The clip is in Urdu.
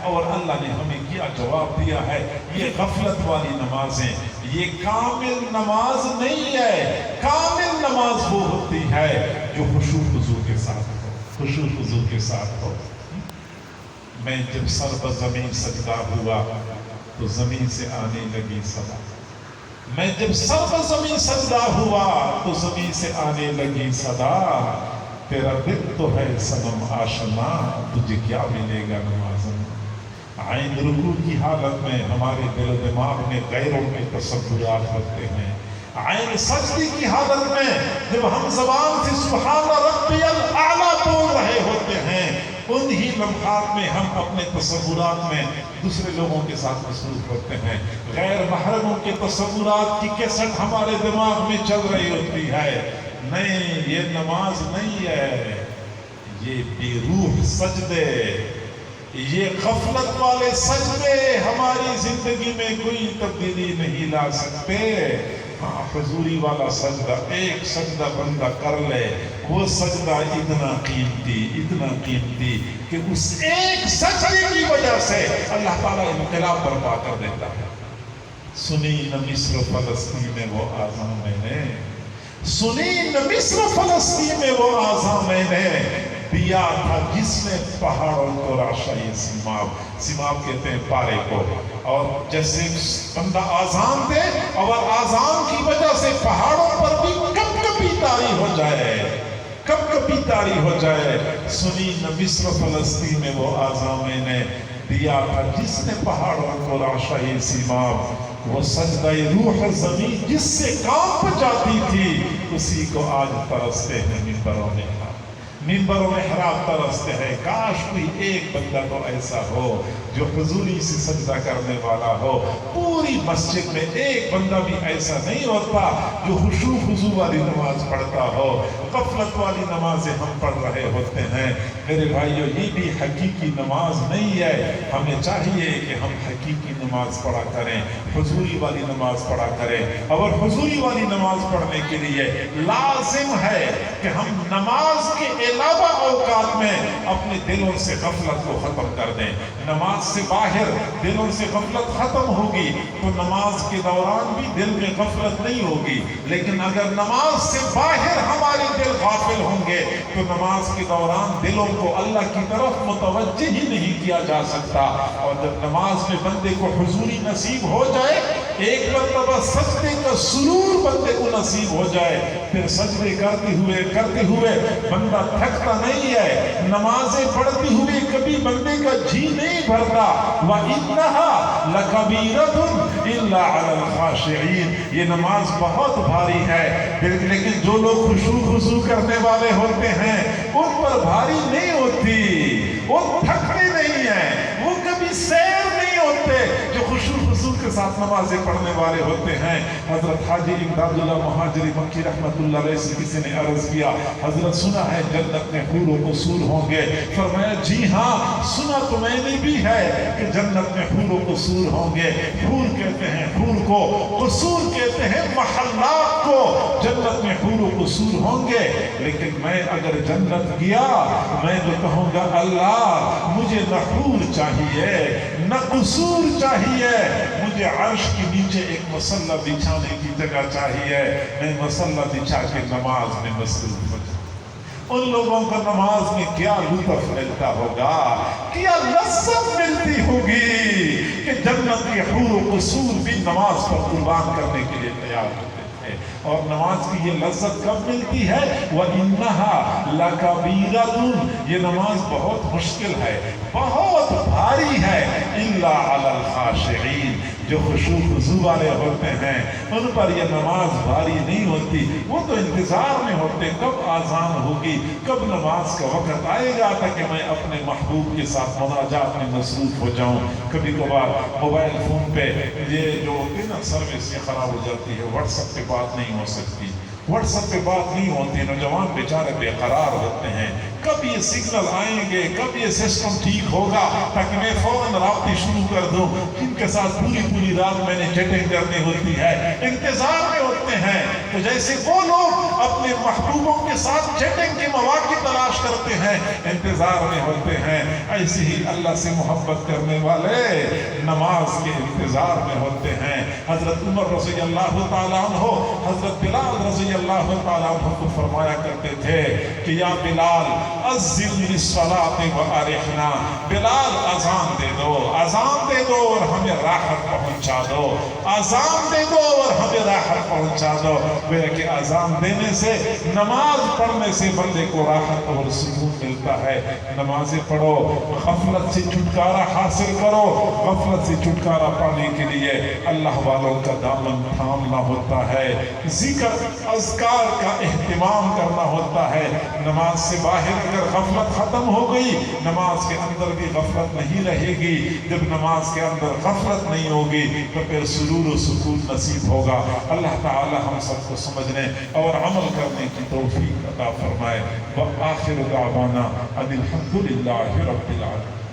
اور اللہ نے ہمیں کیا جواب دیا ہے، یہ غفلت والی نمازیں یہ کامل نماز نہیں ہے۔ کامل نماز وہ ہوتی ہے جو خشوع خضوع کے ساتھ ہو، خشوع خضوع کے ساتھ ہو۔ میں جب سر پر زمین سجدہ ہوا تو زمین سے آنے لگی صدا، میں جب سر پر زمین سجدہ ہوا تو زمین سے آنے لگی صدا، تیرا دل تو ہے صنم آشنا، تجھے کیا ملے گا نماز میں۔ عین رکوع کی حالت میں ہمارے دل و دماغ میں غیروں کے تصورات ہوتے ہیں، عین سجدے کی حالت میں جب ہم زبان سے سبحان ربی الاعلیٰ بول رہے ہوتے ہیں، انہی لمحات میں ہم اپنے تصورات میں دوسرے لوگوں کے ساتھ مصروف ہوتے ہیں، غیر محرموں کے تصورات کی کیسٹ ہمارے دماغ میں چل رہی ہوتی ہے۔ نہیں، یہ نماز نہیں ہے، یہ بے روح سجدے، یہ غفلت والے سجدے ہماری زندگی میں کوئی تبدیلی نہیں لا سکتے۔ ہاں، حضوری والا سجدہ، ایک سجدہ بندہ کر لے، وہ سجدہ اتنا قیمتی کہ اس ایک سجدے کی وجہ سے اللہ تعالیٰ انقلاب برپا کر دیتا ہے۔ سنی نہ مصر فلسطین میں وہ آذان میں نے، سنی نہ مصر فلسطین میں وہ آذان میں نے دیا تھا جس نے پہاڑوں کو راشائی سیماب کہتے ہیں پارے کو، اور جیسے بندہ آذان دے اور آذان کی وجہ سے پہاڑوں پر بھی کب کبھی طاری ہو جائے، کب کبھی طاری ہو جائے۔ سنی نہ مصر فلسطین میں وہ آذان میں نے دیا تھا جس نے پہاڑوں کو راشائی سیماب، وہ سجدہ روح زمین جس سے کانپ جاتی تھی اسی کو آج ترستے ہیں منبروں میں، منبروں میں حرام ترستے ہیں۔ کاش کوئی ایک بندہ تو ایسا ہو جو حضوری سے سجدہ کرنے والا ہو۔ پوری مسجد میں ایک بندہ بھی ایسا نہیں ہوتا جو خشوع خضوع والی نماز پڑھتا ہو۔ غفلت والی نمازیں ہم پڑھ رہے ہوتے ہیں۔ میرے بھائیو، یہ بھی حقیقی نماز نہیں ہے۔ ہمیں چاہیے کہ ہم حقیقی نماز پڑھا کریں، حضوری والی نماز پڑھا کریں، اور حضوری والی نماز پڑھنے کے لیے لازم ہے کہ ہم نماز کے علاوہ اوقات میں اپنے دلوں سے غفلت کو ختم کر دیں۔ نماز سے باہر دلوں سے غفلت ختم ہوگی تو نماز کے دوران بھی دل میں غفلت نہیں ہوگی، لیکن اگر نماز سے باہر ہمارے دل غافل ہوں گے تو نماز کے دوران دلوں کو اللہ کی طرف متوجہ ہی نہیں کیا جا سکتا۔ اور جب نماز میں بندے کو حضوری نصیب ہو جائے، ایک مرتبہ سجدے کا سرور بندے کو نصیب ہو جائے، پھر سجدے کرتے ہوئے بندہ تھکتا نہیں ہے، نمازیں پڑھتی ہوئے کبھی بندے کا جی نہیں بھرتا۔ وَإِنَّهَا لَكَبِيرَةٌ إِلَّا عَلَى الْخَاشِعِينَ، یہ نماز بہت بھاری ہے، لیکن جو لوگ خشوع خضوع کرنے والے ہوتے ہیں ان پر بھاری نہیں ہوتی، وہ تھکتے نہیں ہیں، وہ کبھی سیر نہیں ہوتے۔ جو خشوع خضوع کے ساتھ نمازیں پڑھنے والے ہوتے ہیں، حضرت حاجی امداد اللہ مہاجری مکی رحمت اللہ علیہ سے کسی نے عرض کیا، حضرت سنا ہے جنت میں حور و قصور ہوں گے؟ فرمایا جی ہاں، سنا تو میں نے بھی ہے کہ جنت میں حور و قصور ہوں گے۔ حور کہتے ہیں حور کو، قصور کہتے ہیں محلات کو، جنت میں حور و قصور ہوں گے، لیکن میں اگر جنت گیا میں تو کہوں گا اللہ مجھے نہ حور چاہیے نہ قصور چاہیے، مجھے عرش کے نیچے ایک مصلی بچھانے کی جگہ چاہیے، میں مصلی بچھا کے نماز میں مصروف ہو جاؤں۔ ان لوگوں کو نماز میں کیا لطف ملتا ہوگا، کیا لذت ملتی ہوگی کہ جنت کے حور و قصور بھی نماز پر قربان کرنے کے لیے تیار ہوتے ہیں۔ اور نماز کی یہ لذت کب ملتی ہے؟ وَإِنَّهَا لَكَبِيرَةٌ، یہ نماز بہت مشکل ہے، بہت بھاری ہے، إِلَّا عَلَى الْخَاشِعِينَ، جو خشوع خضوع والے ہوتے ہیں ان پر یہ نماز بھاری نہیں ہوتی۔ وہ تو انتظار میں ہوتے کب آذان ہوگی، کب نماز کا وقت آئے گا تاکہ میں اپنے محبوب کے ساتھ مناجات میں مصروف ہو جاؤں۔ کبھی کبھار موبائل فون پہ یہ جو سروس یہ خراب ہو جاتی ہے، واٹس ایپ پہ بات نہیں ہو سکتی، واٹس ایپ پہ بات نہیں ہوتی، نوجوان بیچارے بے قرار ہوتے ہیں، کب یہ سگنل آئیں گے, کب یہ سسٹم ٹھیک ہوگا تاکہ میں فوراً رابطے شروع کر دوں. جن کے ساتھ پوری رات میں نے چیٹنگ کرنی ہوتی ہے, انتظار میں ہوتے ہیں. تو جیسے وہ لوگ اپنے محبوبوں کے ساتھ چیٹنگ کے مواقع تلاش کرتے ہیں, انتظار میں ہوتے ہیں, ایسے ہی اللہ سے محبت کرنے والے نماز کے انتظار میں ہوتے ہیں. حضرت عمر رضی اللہ تعالیٰ عنہ حضرت بلال رضی اللہ تعالیٰ عنہ کو فرمایا کرتے تھے کہ یا بلال اذن للصلاة وارحنا, بلال اذان دے دو, اذان دے دو اور ہمیں راحت پہنچا دو, اذان دے دو اور ہمیں راحت پہنچا دو. گویا کہ اذان دینے سے, نماز پڑھنے سے بندے کو راحت اور سکون ملتا ہے. نمازیں پڑھو, غفلت سے چھٹکارا حاصل کرو. غفلت سے چھٹکارا پانے کے لیے اللہ والوں کا دامن تھامنا ہوتا ہے, ذکر اذکار کا اہتمام کرنا ہوتا ہے. نماز سے باہر اگر غفلت ختم ہو گئی, نماز کے اندر بھی غفلت نہیں رہے گی. جب نماز کے اندر غفلت نہیں ہوگی تو پھر سرور و سکون نصیب ہوگا. اللہ تعالی ہم سب کو سمجھنے اور عمل کرنے کی توفیق عطا فرمائے. وآخر دعوانا ان الحمد للہ رب العالمین.